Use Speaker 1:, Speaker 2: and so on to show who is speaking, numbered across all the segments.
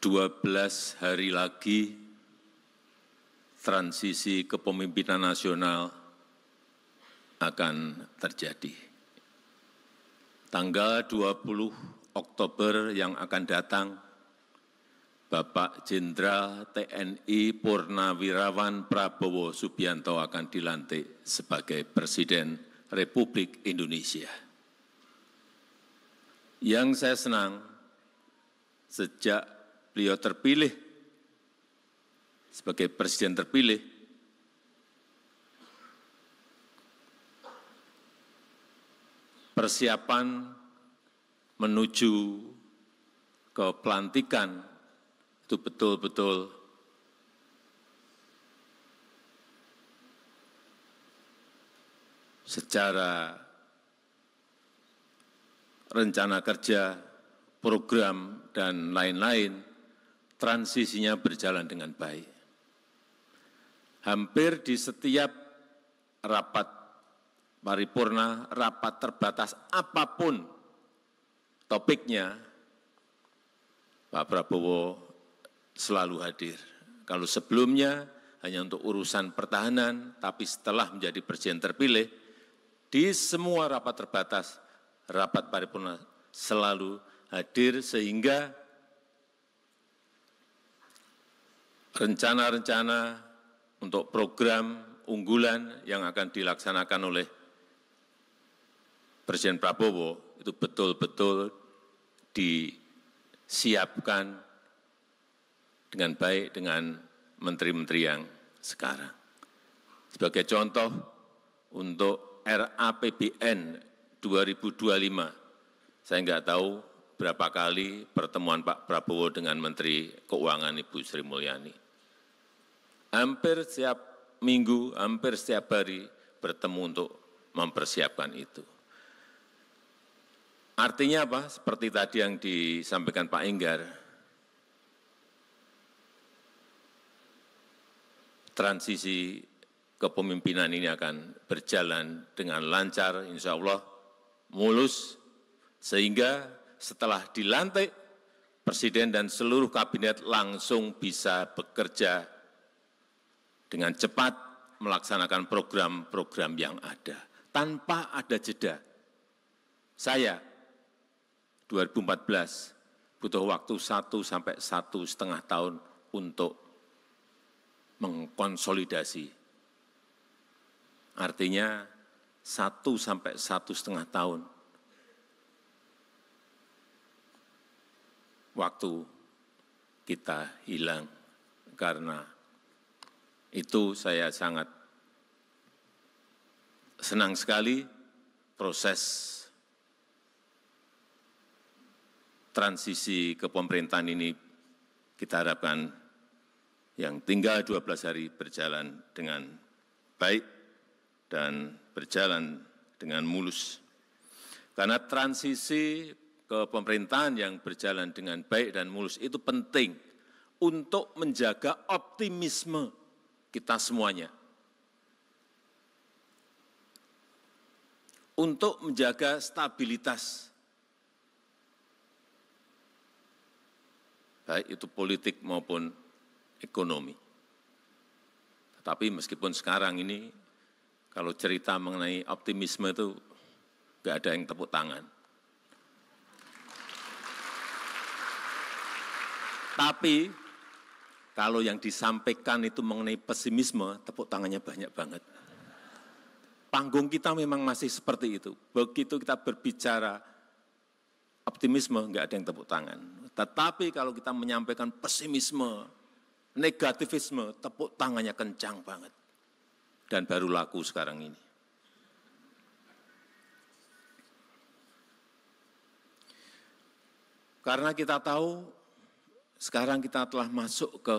Speaker 1: 12 hari lagi transisi kepemimpinan nasional akan terjadi. Tanggal 20 Oktober yang akan datang, Bapak Jenderal TNI Purnawirawan Prabowo Subianto akan dilantik sebagai Presiden Republik Indonesia. Yang saya senang, sejak beliau terpilih sebagai Presiden terpilih, persiapan menuju ke pelantikan itu betul-betul secara rencana kerja, program, dan lain-lain, transisinya berjalan dengan baik. Hampir di setiap rapat paripurna, rapat terbatas apapun topiknya, Pak Prabowo selalu hadir. Kalau sebelumnya hanya untuk urusan pertahanan, tapi setelah menjadi presiden terpilih, di semua rapat terbatas, rapat paripurna selalu hadir, sehingga rencana-rencana untuk program unggulan yang akan dilaksanakan oleh Presiden Prabowo itu betul-betul disiapkan dengan baik dengan menteri-menteri yang sekarang. Sebagai contoh, untuk RAPBN 2025, saya enggak tahu berapa kali pertemuan Pak Prabowo dengan Menteri Keuangan Ibu Sri Mulyani. Hampir setiap minggu, hampir setiap hari bertemu untuk mempersiapkan itu. Artinya apa? Seperti tadi yang disampaikan Pak Enggar, transisi kepemimpinan ini akan berjalan dengan lancar, insya Allah mulus, sehingga setelah dilantik, Presiden dan seluruh kabinet langsung bisa bekerja dengan cepat melaksanakan program-program yang ada, tanpa ada jeda. Saya 2014 butuh waktu 1 sampai 1,5 tahun untuk mengkonsolidasi. Artinya 1 sampai 1,5 tahun waktu kita hilang. Karena itu saya sangat senang sekali proses transisi kepemerintahan ini kita harapkan yang tinggal 12 hari berjalan dengan baik dan berjalan dengan mulus. Karena transisi kepemerintahan yang berjalan dengan baik dan mulus itu penting untuk menjaga optimisme kita semuanya. Untuk menjaga stabilitas, baik itu politik maupun ekonomi. Tetapi meskipun sekarang ini, kalau cerita mengenai optimisme itu nggak ada yang tepuk tangan. Tapi kalau yang disampaikan itu mengenai pesimisme, tepuk tangannya banyak banget. Panggung kita memang masih seperti itu. Begitu kita berbicara optimisme, nggak ada yang tepuk tangan. Tetapi kalau kita menyampaikan pesimisme, negativisme, tepuk tangannya kencang banget. Dan baru laku sekarang ini. Karena kita tahu, sekarang kita telah masuk ke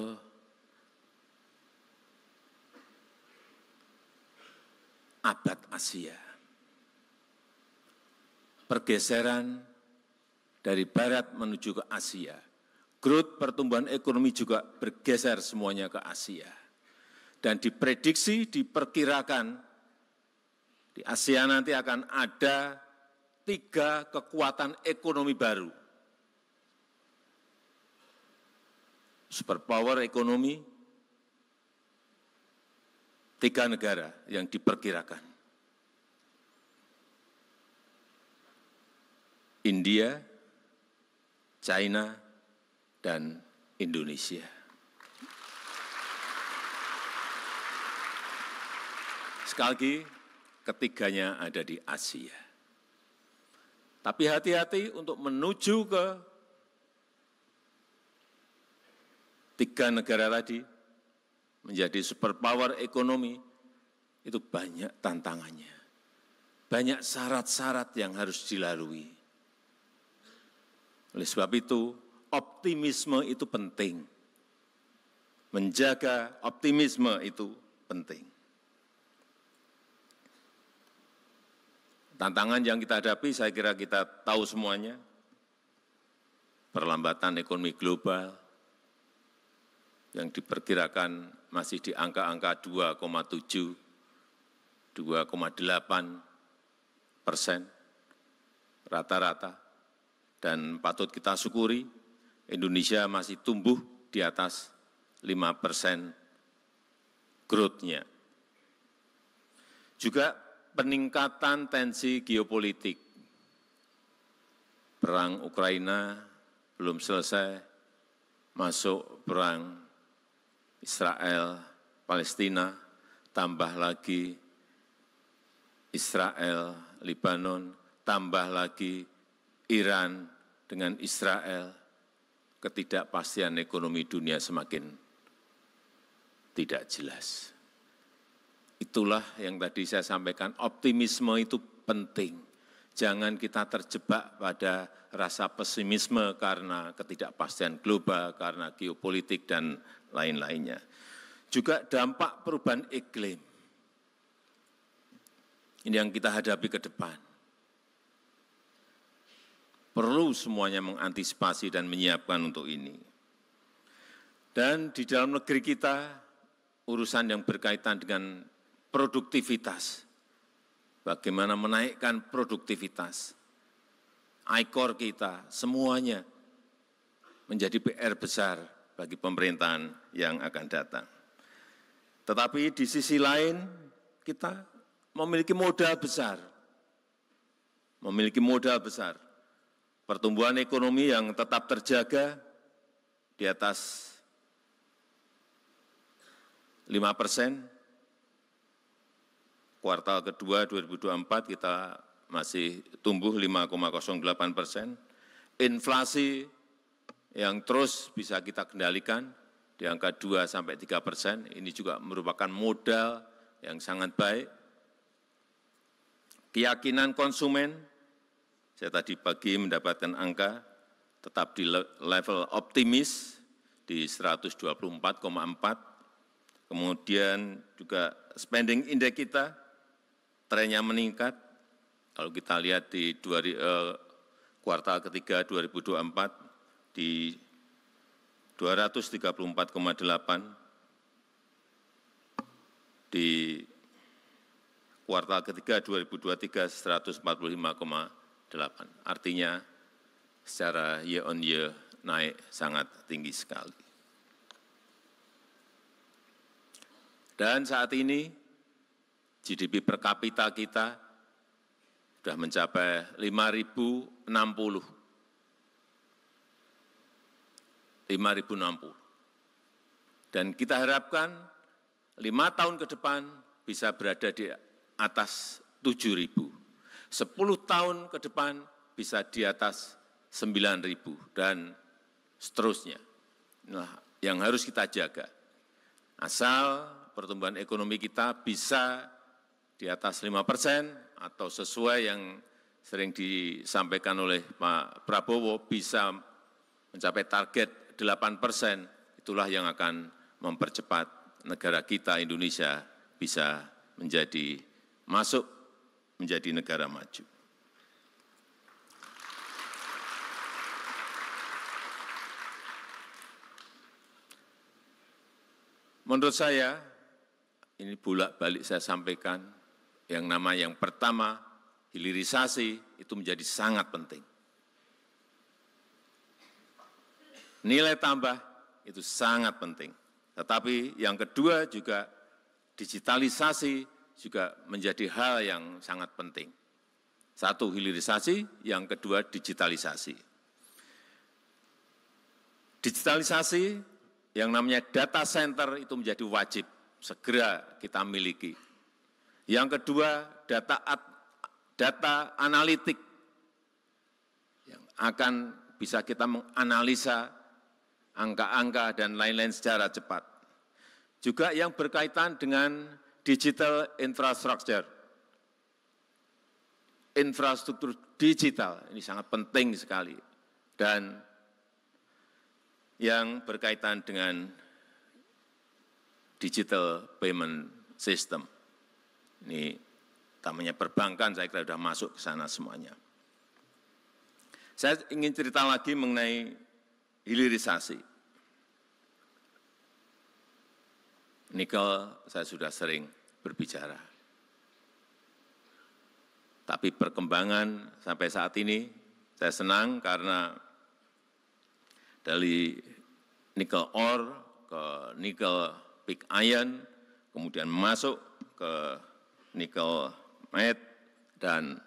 Speaker 1: abad Asia. Pergeseran dari barat menuju ke Asia. Growth pertumbuhan ekonomi juga bergeser semuanya ke Asia. Dan diprediksi, diperkirakan di Asia nanti akan ada 3 kekuatan ekonomi baru. superpower ekonomi, 3 negara yang diperkirakan. India, China, dan Indonesia. Sekali lagi, ketiganya ada di Asia. Tapi hati-hati untuk menuju ke 3 negara tadi, menjadi superpower ekonomi, itu banyak tantangannya. Banyak syarat-syarat yang harus dilalui. Oleh sebab itu, optimisme itu penting. Menjaga optimisme itu penting. Tantangan yang kita hadapi, saya kira kita tahu semuanya. Perlambatan ekonomi global yang diperkirakan masih di angka-angka 2,7, 2,8% rata-rata. Dan patut kita syukuri, Indonesia masih tumbuh di atas 5% growth-nya. Juga peningkatan tensi geopolitik. Perang Ukraina belum selesai, masuk perang Israel, Palestina, tambah lagi Israel, Lebanon, tambah lagi Iran dengan Israel, ketidakpastian ekonomi dunia semakin tidak jelas. Itulah yang tadi saya sampaikan, optimisme itu penting. Jangan kita terjebak pada rasa pesimisme karena ketidakpastian global, karena geopolitik dan lain-lainnya. Juga dampak perubahan iklim. Ini yang kita hadapi ke depan. Perlu semuanya mengantisipasi dan menyiapkan untuk ini. Dan di dalam negeri kita, urusan yang berkaitan dengan produktivitas, bagaimana menaikkan produktivitas, ICOR kita, semuanya menjadi PR besar bagi pemerintahan yang akan datang. Tetapi di sisi lain, kita memiliki modal besar, pertumbuhan ekonomi yang tetap terjaga di atas 5%, kuartal kedua 2024 kita masih tumbuh 5,08%. Inflasi yang terus bisa kita kendalikan di angka 2-3%. Ini juga merupakan modal yang sangat baik. Keyakinan konsumen, saya tadi pagi mendapatkan angka tetap di level optimis di 124,4. Kemudian juga spending index kita trennya meningkat, kalau kita lihat di kuartal ketiga 2024 di 234,8, di kuartal ketiga 2023 145,8. Artinya secara year on year naik sangat tinggi sekali. Dan saat ini GDP per kapita kita sudah mencapai 5.060. Dan kita harapkan 5 tahun ke depan bisa berada di atas 7.000. 10 tahun ke depan bisa di atas 9.000 dan seterusnya. Nah, yang harus kita jaga. Asal pertumbuhan ekonomi kita bisa di atas 5% atau sesuai yang sering disampaikan oleh Pak Prabowo bisa mencapai target 8%, itulah yang akan mempercepat negara kita Indonesia bisa masuk menjadi negara maju. Menurut saya, ini bolak-balik saya sampaikan, yang pertama, hilirisasi itu menjadi sangat penting. Nilai tambah itu sangat penting. Tetapi yang kedua juga digitalisasi juga menjadi hal yang sangat penting. Satu, hilirisasi, yang kedua digitalisasi. Digitalisasi yang namanya data center itu menjadi wajib segera kita miliki. Yang kedua, data analitik yang akan bisa kita menganalisa angka-angka dan lain-lain secara cepat. Juga yang berkaitan dengan digital infrastructure. Infrastruktur digital ini sangat penting sekali. Dan yang berkaitan dengan digital payment system. Ini namanya perbankan, saya kira sudah masuk ke sana semuanya. Saya ingin cerita lagi mengenai hilirisasi. Nikel saya sudah sering berbicara. Tapi perkembangan sampai saat ini saya senang karena dari nikel ore ke nikel pig iron, kemudian masuk ke nikel matte dan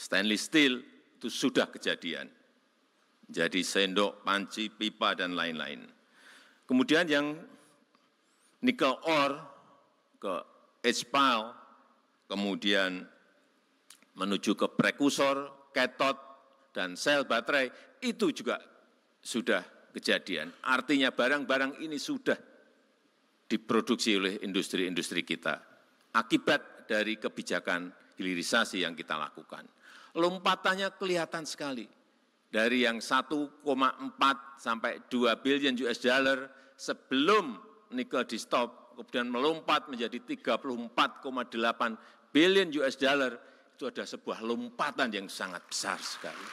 Speaker 1: stainless steel itu sudah kejadian. Jadi sendok, panci, pipa, dan lain-lain. Kemudian yang nikel ore ke HPAL, kemudian menuju ke prekursor, cathode, dan sel baterai, itu juga sudah kejadian. Artinya barang-barang ini sudah diproduksi oleh industri-industri kita. Akibat dari kebijakan hilirisasi yang kita lakukan. Lompatannya kelihatan sekali. Dari yang 1,4 sampai 2 billion US dollar sebelum nikel di stop, kemudian melompat menjadi 34,8 billion US dollar, itu ada sebuah lompatan yang sangat besar sekali.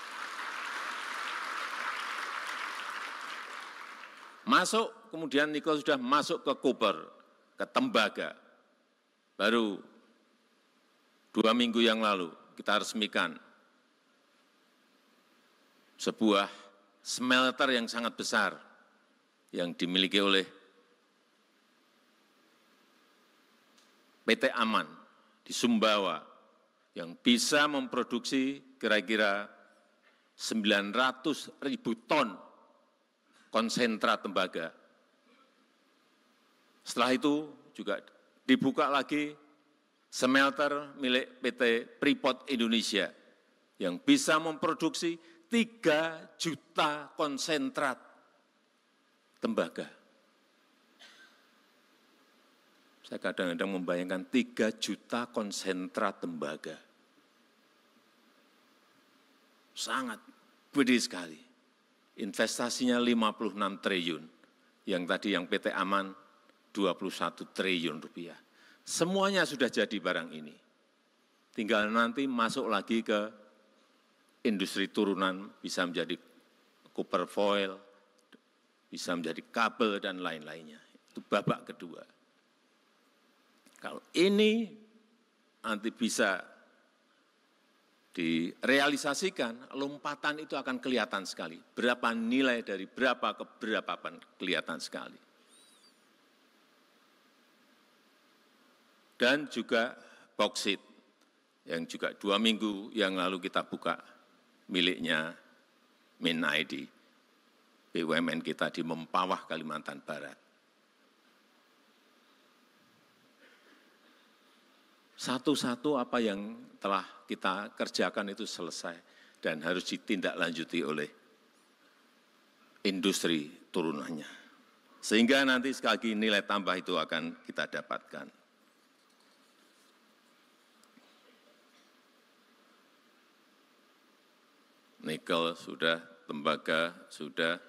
Speaker 1: Masuk, kemudian nikel sudah masuk ke koper, ke tembaga. Baru 2 minggu yang lalu kita resmikan sebuah smelter yang sangat besar yang dimiliki oleh PT Aman di Sumbawa yang bisa memproduksi kira-kira 900.000 ton konsentrat tembaga. Setelah itu juga dibuka lagi smelter milik PT Freeport Indonesia yang bisa memproduksi 3 juta konsentrat tembaga. Saya kadang-kadang membayangkan 3 juta konsentrat tembaga. Sangat gede sekali. Investasinya 56 triliun. Yang tadi yang PT Aman 21 triliun rupiah. Semuanya sudah jadi barang ini. Tinggal nanti masuk lagi ke industri turunan, bisa menjadi copper foil, bisa menjadi kabel dan lain-lainnya. Itu babak kedua. Kalau ini nanti bisa direalisasikan, lompatan itu akan kelihatan sekali. Berapa nilai dari berapa ke berapa kelihatan sekali. Dan juga boksit, yang juga 2 minggu yang lalu kita buka miliknya MinID, BUMN kita di Mempawah, Kalimantan Barat. Satu-satu apa yang telah kita kerjakan itu selesai dan harus ditindaklanjuti oleh industri turunannya. Sehingga nanti sekali lagi nilai tambah itu akan kita dapatkan. Nikel sudah, tembaga sudah,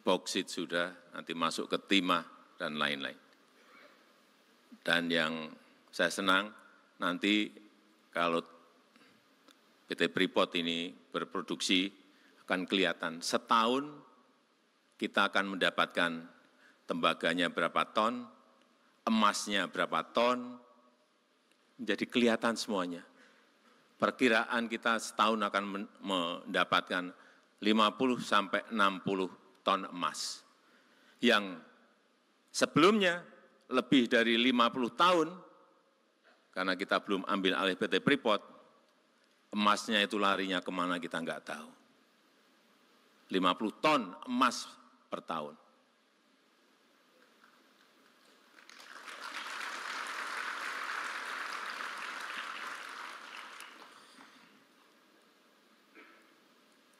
Speaker 1: boksit sudah, nanti masuk ke timah dan lain-lain. Dan yang saya senang nanti kalau PT Freeport ini berproduksi akan kelihatan setahun kita akan mendapatkan tembaganya berapa ton, emasnya berapa ton, menjadi kelihatan semuanya. Perkiraan kita setahun akan mendapatkan 50 sampai 60 ton emas. Yang sebelumnya lebih dari 50 tahun, karena kita belum ambil alih PT Freeport, emasnya itu larinya kemana kita nggak tahu. 50 ton emas per tahun.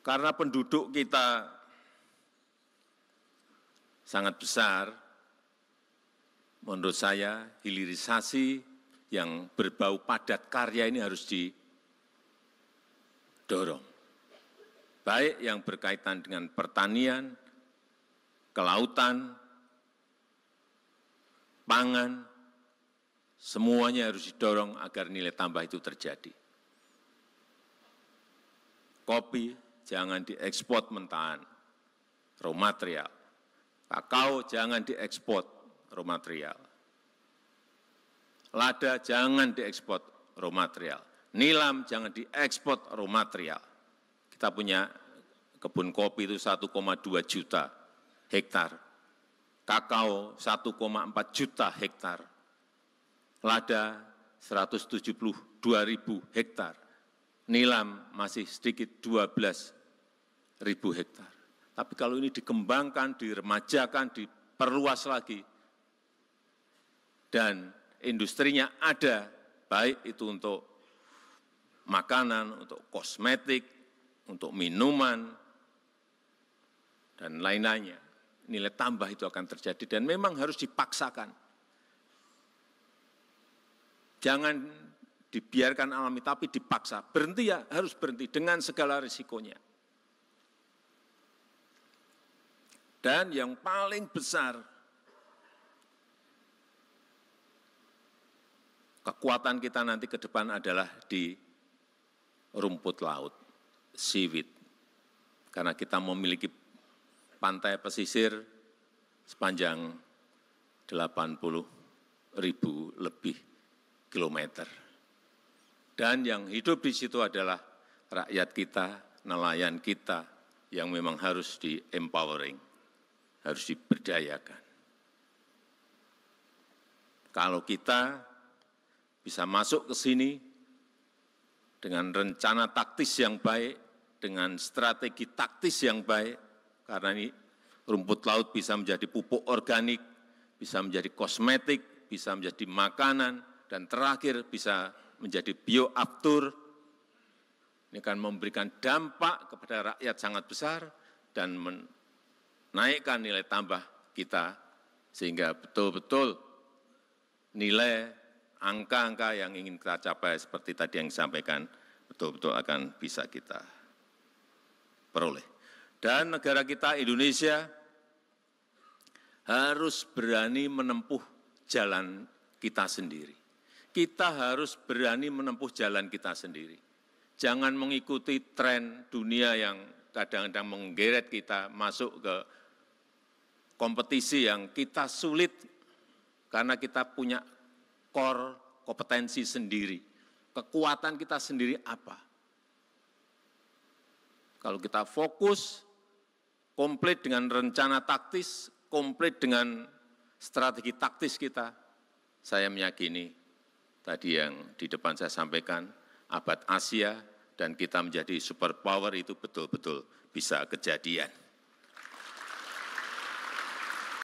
Speaker 1: Karena penduduk kita sangat besar, menurut saya hilirisasi yang berbau padat karya ini harus didorong. Baik yang berkaitan dengan pertanian, kelautan, pangan, semuanya harus didorong agar nilai tambah itu terjadi. Kopi jangan diekspor mentahan, raw material. Kakao jangan diekspor, raw material. Lada jangan diekspor, raw material. Nilam jangan diekspor, raw material. Kita punya kebun kopi itu 1,2 juta hektar. Kakao 1,4 juta hektar. Lada 172.000 hektar. Nilam masih sedikit 12.000 hektar. Tapi kalau ini dikembangkan, diremajakan, diperluas lagi, dan industrinya ada, baik itu untuk makanan, untuk kosmetik, untuk minuman, dan lain-lainnya, nilai tambah itu akan terjadi dan memang harus dipaksakan. Jangan dibiarkan alami, tapi dipaksa. Berhenti ya, harus berhenti dengan segala risikonya. Dan yang paling besar, kekuatan kita nanti ke depan adalah di rumput laut, seaweed. Karena kita memiliki pantai pesisir sepanjang 80.000 lebih kilometer. Dan yang hidup di situ adalah rakyat kita, nelayan kita yang memang harus di-empowering, harus diberdayakan. Kalau kita bisa masuk ke sini dengan rencana taktis yang baik, dengan strategi taktis yang baik, karena ini rumput laut bisa menjadi pupuk organik, bisa menjadi kosmetik, bisa menjadi makanan, dan terakhir bisa menjadi bioaftur. Ini akan memberikan dampak kepada rakyat sangat besar dan menaikkan nilai tambah kita, sehingga betul-betul nilai angka-angka yang ingin kita capai seperti tadi yang disampaikan, betul-betul akan bisa kita peroleh. Dan negara kita Indonesia harus berani menempuh jalan kita sendiri. Kita harus berani menempuh jalan kita sendiri. Jangan mengikuti tren dunia yang kadang-kadang menggeret kita masuk ke kompetisi yang kita sulit karena kita punya core kompetensi sendiri. Kekuatan kita sendiri apa? Kalau kita fokus, komplit dengan rencana taktis, komplit dengan strategi taktis kita, saya meyakini tadi yang di depan saya sampaikan, abad Asia dan kita menjadi superpower itu betul-betul bisa kejadian.